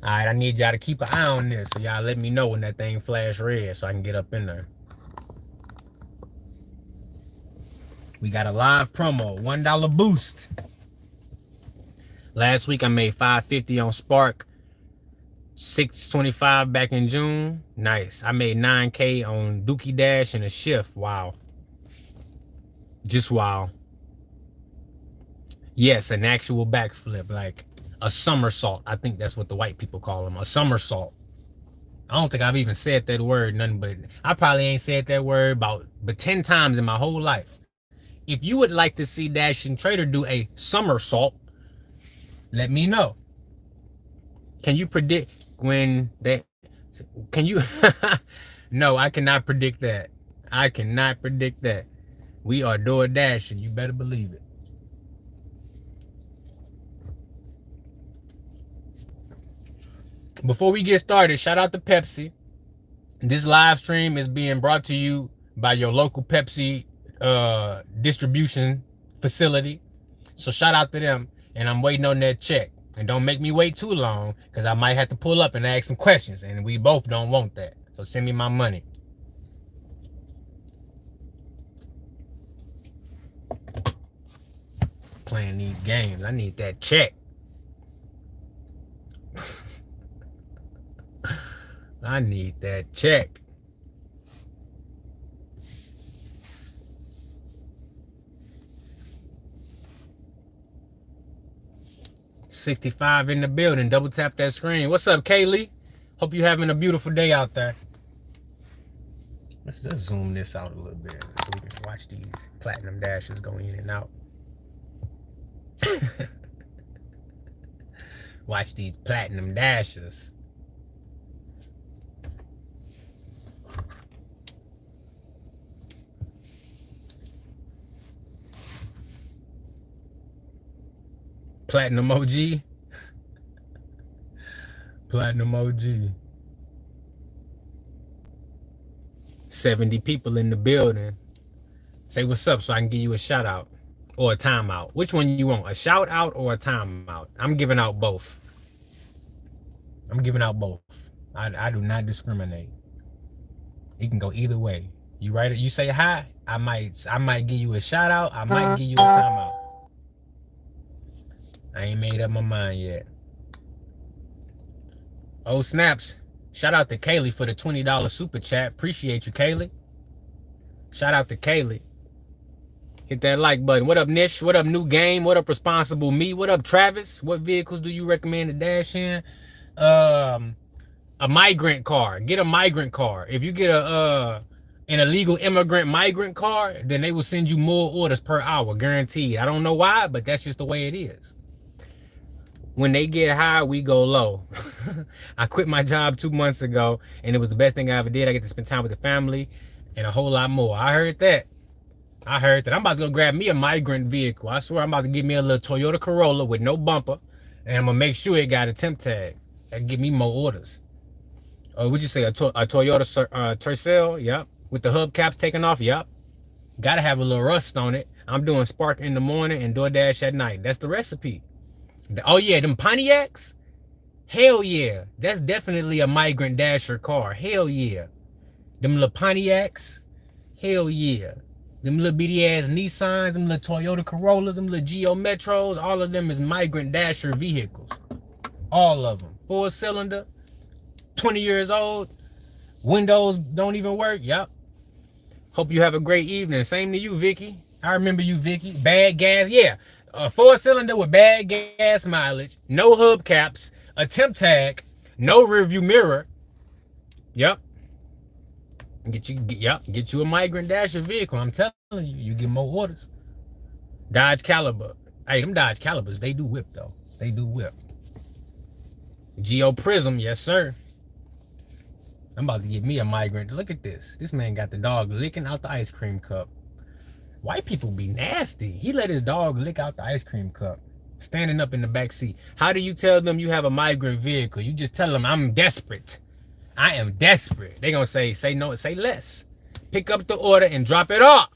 All right, I need y'all to keep an eye on this. So y'all let me know when that thing flash red so I can get up in there. We got a live promo, $1 boost. Last week I made $550 on Spark, $625 back in June. Nice. I made $9K on Doordash and a shift. Wow. Just wow. Yes, an actual backflip, like a somersault. I think that's what the white people call them, a somersault. I don't think I've even said that word, nothing but I probably ain't said that word about 10 times in my whole life. If you would like to see Dash and Trader do a somersault, let me know. Can you predict when that? Can you? No, I cannot predict that. I cannot predict that. We are Doordash, and you better believe it. Before we get started, shout out to Pepsi. This live stream is being brought to you by your local Pepsi distribution facility. So shout out to them, and I'm waiting on that check. And don't make me wait too long, because I might have to pull up and ask some questions, and we both don't want that. So send me my money. Playing these games, I need that check. I need that check. $65 in the building. Double tap that screen. What's up, Kaylee? Hope you're having a beautiful day out there. Let's just zoom this out a little bit so we can watch these platinum dashes go in and out. Watch these platinum dashes. Platinum OG. Platinum OG. 70 people in the building. Say what's up so I can give you a shout out or a timeout. Which one you want? A shout out or a timeout? I'm giving out both. I'm giving out both. I do not discriminate. It can go either way. You write it, you say hi, I might give you a shout out, I might give you a timeout. I ain't made up my mind yet. Oh snaps. Shout out to Kaylee for the $20 super chat. Appreciate you, Kaylee. Shout out to Kaylee. Hit that like button. What up, Nish? What up, New Game? What up, Responsible Me? What up, Travis? What vehicles do you recommend to dash in? A migrant car. Get a migrant car. If you get an illegal immigrant migrant car, then they will send you more orders per hour, guaranteed. I don't know why, but that's just the way it is. When they get high, we go low. I quit my job 2 months ago, and it was the best thing I ever did. I get to spend time with the family and a whole lot more. I heard that. I'm about to go grab me a migrant vehicle. I swear I'm about to get me a little Toyota Corolla with no bumper, and I'm going to make sure it got a temp tag. That can get me more orders. Would you say a Toyota Tercel? Yep. With the hubcaps taken off? Yep. Got to have a little rust on it. I'm doing Spark in the morning and Doordash at night. That's the recipe. Oh, yeah, them Pontiacs? Hell yeah. That's definitely a migrant dasher car. Hell yeah. Them little Pontiacs? Hell yeah. Them little bitty ass Nissans, them little Toyota Corollas, them little Geo Metros, all of them is migrant dasher vehicles. All of them. 4-cylinder, 20 years old, windows don't even work. Yep. Hope you have a great evening. Same to you, Vicky. I remember you, Vicky. Bad gas, yeah. A 4-cylinder with bad gas mileage, no hubcaps, a temp tag, no rear view mirror. Yep. Get you a migrant dasher vehicle. I'm telling you, you get more orders. Dodge Caliber. Hey, them Dodge Calibers, they do whip though. They do whip. Geo Prism, yes sir. I'm about to get me a migrant. Look at this. This man got the dog licking out the ice cream cup. White people be nasty. He let his dog lick out the ice cream cup, standing up in the back seat. How do you tell them you have a migrant vehicle? You just tell them, I'm desperate. I am desperate. They gonna say no, say less. Pick up the order and drop it off.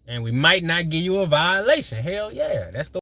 And we might not give you a violation. Hell yeah, that's the